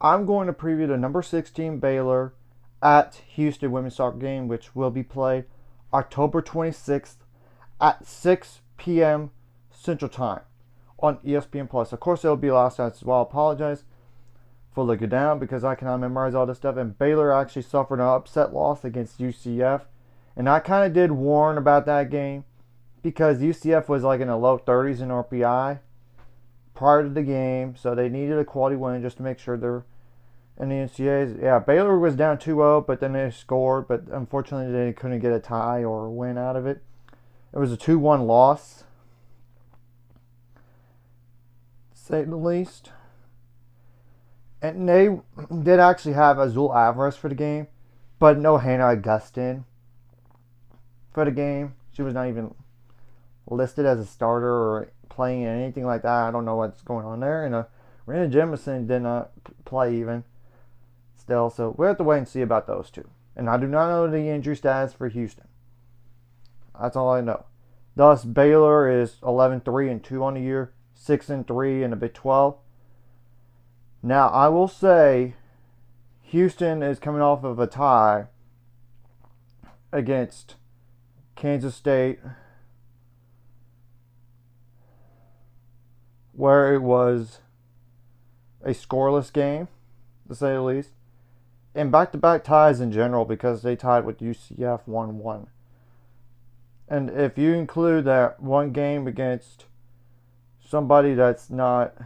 I'm going to preview the number 16 Baylor at Houston women's soccer game, which will be played October 26th at 6 p.m. Central Time on espnplus. Of course, it'll be last night as well. I apologize for looking down because I cannot memorize all this stuff. And Baylor actually suffered an upset loss against UCF. And I kind of did warn about that game because UCF was like in the low 30s in RPI prior to the game. So they needed a quality win just to make sure they're in the NCAAs. Yeah, Baylor was down 2-0, but then they scored. But unfortunately, they couldn't get a tie or a win out of it. It was a 2-1 loss, to say the least. And they did actually have Azul Alvarez for the game, but no Hannah Augustin for the game. She was not even listed as a starter or playing in anything like that. I don't know what's going on there. And Rena Jemison did not play even still. So we'll have to wait and see about those two. And I do not know the injury status for Houston. That's all I know. Thus, Baylor is 11-3-2 on the year, 6-3 in the Big 12. Now, I will say Houston is coming off of a tie against Kansas State, where it was a scoreless game, to say the least, and back-to-back ties in general because they tied with UCF 1-1. And if you include that one game against somebody that's not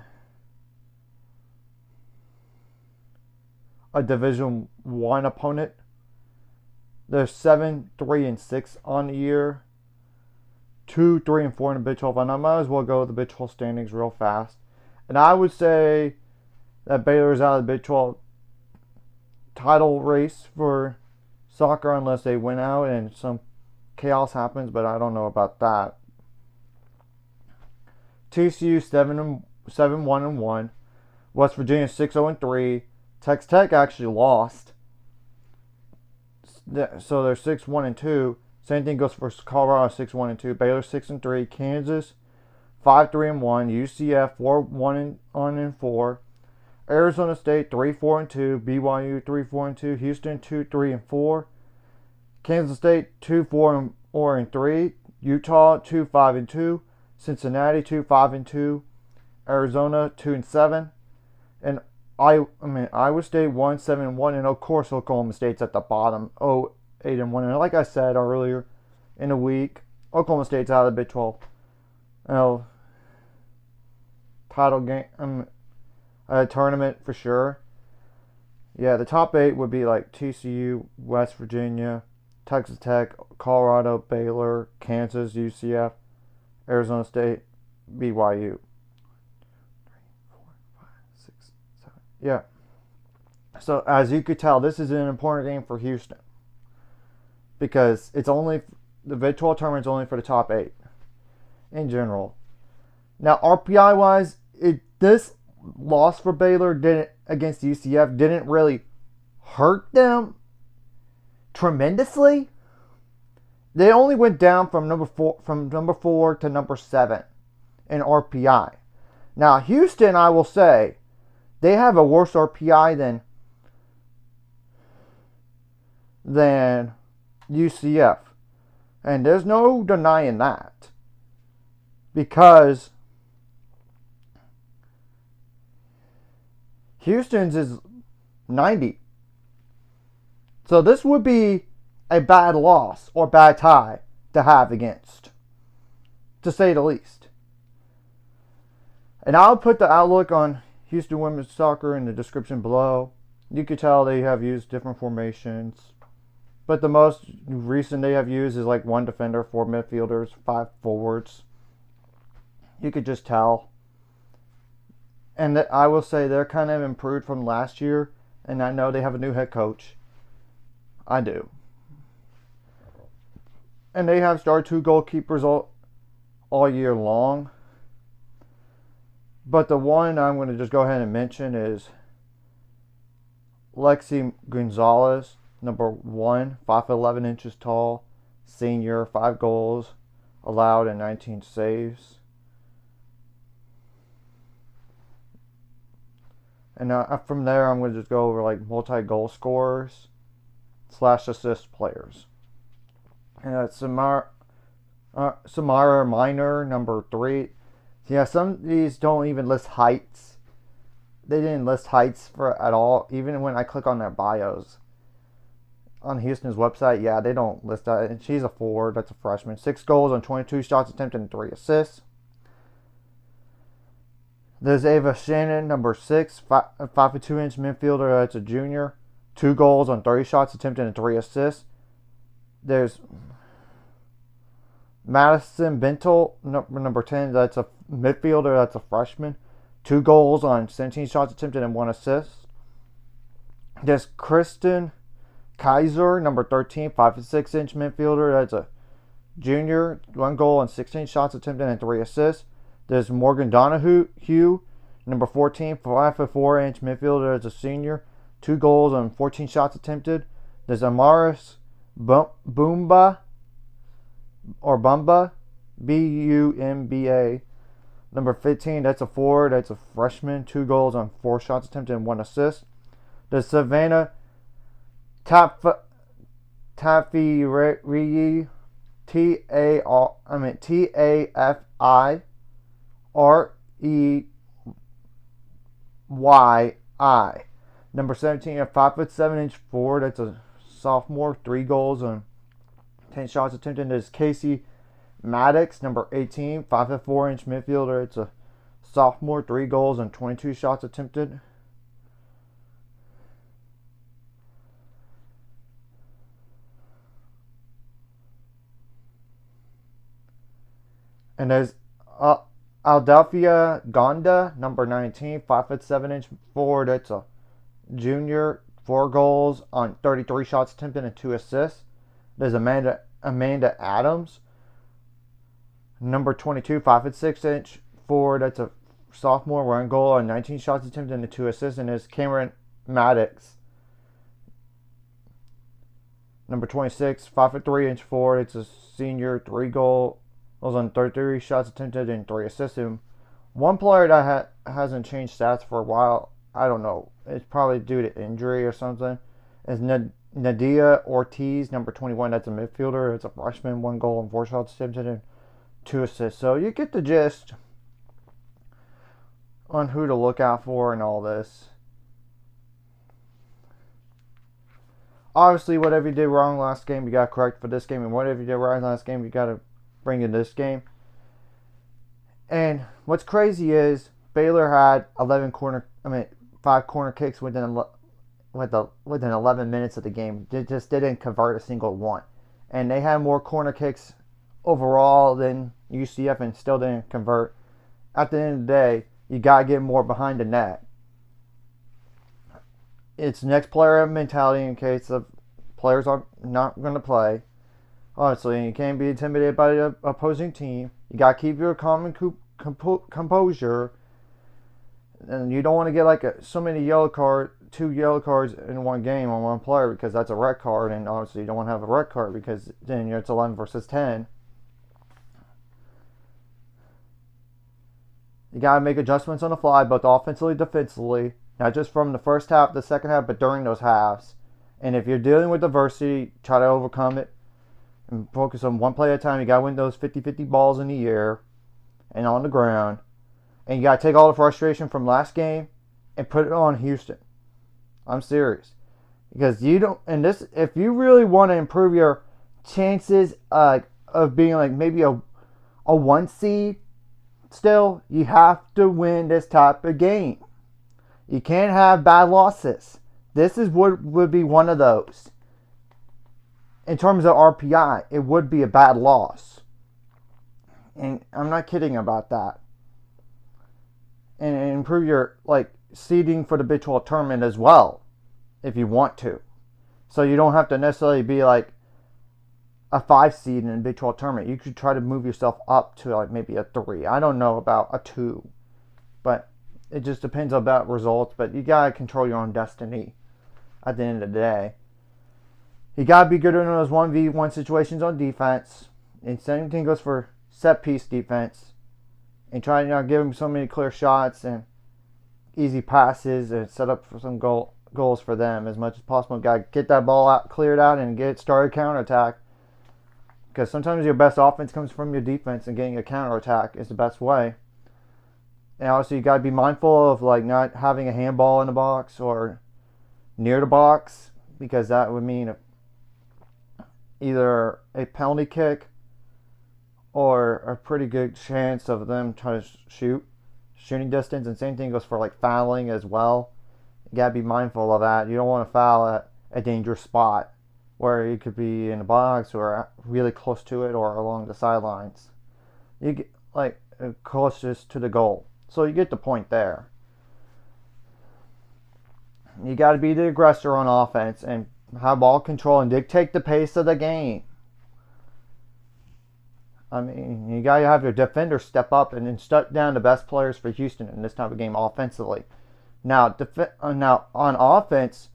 a Division I opponent, they're 7-3-6 on the year, 2-3-4 in the Big 12. And I might as well go with the Big 12 standings real fast. And I would say that Baylor is out of the Big 12 title race for soccer unless they win out and some chaos happens, but I don't know about that. TCU 7-1-1, West Virginia 6-0-3. Texas Tech actually lost, so they're 6-1-2. Same thing goes for Colorado 6-1-2. Baylor 6-3. Kansas 5-3-1. UCF 4-1-4. Arizona State 3-4-2. BYU 3-4-2. Houston 2-3-4. Kansas State 2-4-3. Utah 2-5-2. Cincinnati 2-5-2. Arizona 2-7. And Iowa State 1-7-1, and of course Oklahoma State's at the bottom, 8-1. And like I said earlier in the week, Oklahoma State's out of the Big 12 title game, tournament for sure. Yeah, the top 8 would be like TCU, West Virginia, Texas Tech, Colorado, Baylor, Kansas, UCF, Arizona State, BYU. Yeah. So as you could tell, this is an important game for Houston because it's only the Big 12 tournament is only for the top 8 in general. Now RPI wise, this loss for Baylor against UCF didn't really hurt them tremendously. They only went down from number 4 to number 7 in RPI. Now Houston, I will say, they have a worse RPI than UCF. And there's no denying that. Because Houston's is 90. So this would be a bad loss or bad tie to have against, to say the least. And I'll put the outlook on Houston women's soccer in the description below. You could tell they have used different formations, but the most recent they have used is like 1 defender, 4 midfielders, 5 forwards. You could just tell. And that I will say they're kind of improved from last year, and I know they have a new head coach. I do. And they have started 2 goalkeepers all year long. But the one I'm going to just go ahead and mention is Lexi Gonzalez, number 1, 5'11" inches tall, senior, 5 goals allowed and 19 saves. And from there, I'm going to just go over like multi-goal scorers / assist players. And Samara Minor, number 3. Yeah, some of these don't even list heights. They didn't list heights for at all, even when I click on their bios. On Houston's website, yeah, they don't list that. And she's a forward, that's a freshman. 6 goals on 22 shots attempted and 3 assists. There's Ava Shannon, number 6, 5'2" midfielder, that's a junior. 2 goals on 30 shots attempted and 3 assists. There's Madison Bentel, number 10, that's a midfielder, that's a freshman. 2 goals on 17 shots attempted and 1 assist. There's Kristen Kaiser, number 13, 5'6" midfielder, that's a junior. 1 goal on 16 shots attempted and 3 assists. There's Morgan Donahue, number 14, 5'4" midfielder, that's a senior. 2 goals on 14 shots attempted. There's Amaris Bumba, Bumba, number 15, that's a forward, that's a freshman. 2 goals on 4 shots attempted and 1 assist. There's Savannah Tafi Tafirei, number 17, a 5'7" forward, that's a sophomore. 3 goals on 10 shots attempted. There's Casey Maddox, number 18, 5'4" midfielder, it's a sophomore. 3 goals on 22 shots attempted. And there's Adelphia Gonda, number 19, 5'7" forward, it's a junior. 4 goals on 33 shots attempted and 2 assists. There's Amanda Adams, number 22, 5'6" forward, that's a sophomore. 1 goal on 19 shots attempted and 2 assists. And there's Cameron Maddox, number 26, 5'3" forward, it's a senior. 3 goals on 33 shots attempted and 3 assists. And one player that hasn't changed stats for a while, I don't know, it's probably due to injury or something, is Nadia Ortiz, number 21, that's a midfielder, it's a freshman. 1 goal and 4 shots attempted and 2 assists. So you get the gist on who to look out for and all this. Obviously, whatever you did wrong last game, you got to correct for this game. And whatever you did right last game, you got to bring in this game. And what's crazy is Baylor had 5 corner kicks within 11 minutes of the game. They just didn't convert a single one. And they had more corner kicks overall than UCF and still didn't convert. At the end of the day, you got to get more behind the net. It's next player mentality in case the players are not going to play. Honestly, you can't be intimidated by the opposing team. You got to keep your calm and composure. And you don't want to get like so many 2 yellow cards in one game on one player, because that's a red card. And obviously you don't want to have a red card, because then it's 11 versus 10. You got to make adjustments on the fly, both offensively and defensively. Not just from the first half, the second half, but during those halves. And if you're dealing with adversity, try to overcome it and focus on one play at a time. You got to win those 50-50 balls in the air and on the ground. And you got to take all the frustration from last game and put it on Houston. I'm serious. Because if you really want to improve your chances of being like maybe a 1 seed, still, you have to win this type of game. You can't have bad losses. This would be one of those. In terms of RPI, it would be a bad loss. And I'm not kidding about that. And improve your seeding for the Big 12 tournament as well, if you want to. So you don't have to necessarily be like a 5 seed in the Big 12 tournament. You could try to move yourself up to maybe a 3. I don't know about a 2. But it just depends about results. But you got to control your own destiny at the end of the day. You got to be good in those 1v1 situations on defense. And same thing goes for set piece defense. And try to not give them so many clear shots. And easy passes and set up for some goals for them as much as possible. Got to get that ball out, cleared out, and get started counterattack. Because sometimes your best offense comes from your defense, and getting a counterattack is the best way. And also, you got to be mindful of like not having a handball in the box or near the box, because that would mean either a penalty kick or a pretty good chance of them trying to shooting distance. And same thing goes for like fouling as well. You gotta be mindful of that. You don't want to foul at a dangerous spot where you could be in the box or really close to it or along the sidelines. You get like closest to the goal. So you get the point there. You got to be the aggressor on offense and have ball control and dictate the pace of the game. I mean, you got to have your defenders step up and then shut down the best players for Houston in this type of game offensively. Now on offense,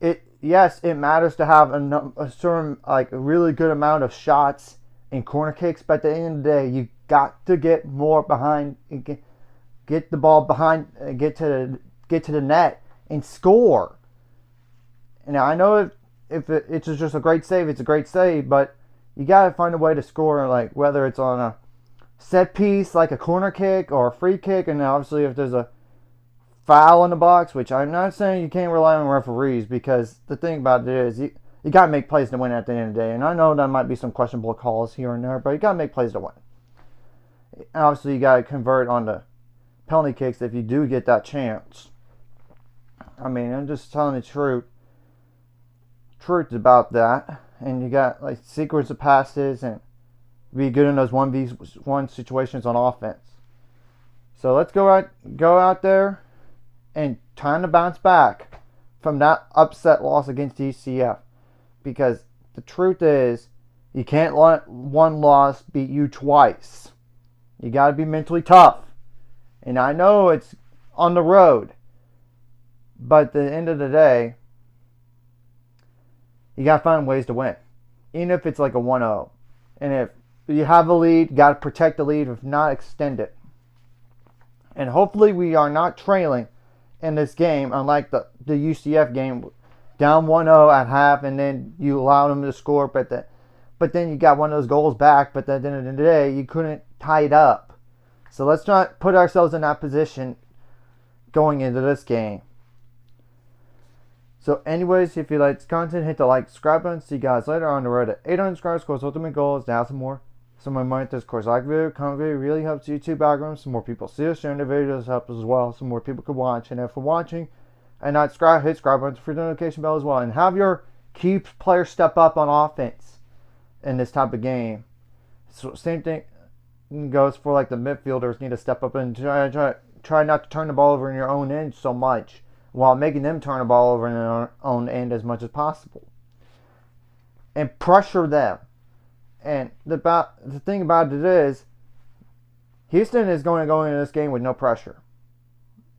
it matters to have a certain a really good amount of shots and corner kicks, but at the end of the day, you got to get more behind, get the ball behind, get to the net and score. Now I know if it's just a great save, it's a great save, but you got to find a way to score, like whether it's on a set piece, like a corner kick or a free kick, and obviously if there's a foul in the box, which I'm not saying you can't rely on referees, because the thing about it is you got to make plays to win at the end of the day. And I know there might be some questionable calls here and there, but you got to make plays to win. And obviously, you got to convert on the penalty kicks if you do get that chance. I mean, I'm just telling the truth about that. And you got like sequence of passes and be good in those 1v1 situations on offense. So let's go out there and time to bounce back from that upset loss against DCF. Because the truth is, you can't let one loss beat you twice. You got to be mentally tough. And I know it's on the road, but at the end of the day, you got to find ways to win. Even if it's like a 1-0. And if you have a lead, you got to protect the lead, if not extend it. And hopefully we are not trailing in this game, unlike the UCF game, down 1-0 at half, and then you allow them to score, but then you got one of those goals back, but at the end of the day, you couldn't tie it up. So let's not put ourselves in that position going into this game. So anyways, if you like this content, hit the like, subscribe button. See you guys later on the road to 800 subscribers. Of course, ultimate goal is to have some more money. This course, like video, comment video really helps YouTube algorithm. Some more people see us, sharing the videos helps as well. Some more people could watch. And if for watching and not subscribe, hit subscribe button for the notification bell as well. And have your key players step up on offense in this type of game. So same thing goes for like the midfielders need to step up and try not to turn the ball over in your own end so much, while making them turn the ball over in their own end as much as possible. And pressure them. And the thing about it is, Houston is going to go into this game with no pressure.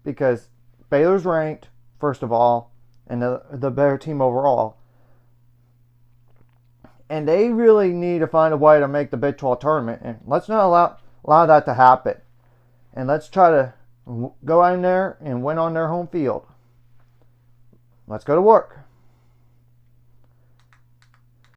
Because Baylor's ranked, first of all, and the better team overall. And they really need to find a way to make the Big 12 tournament. And let's not allow that to happen. And let's try to go in there and win on their home field. Let's go to work.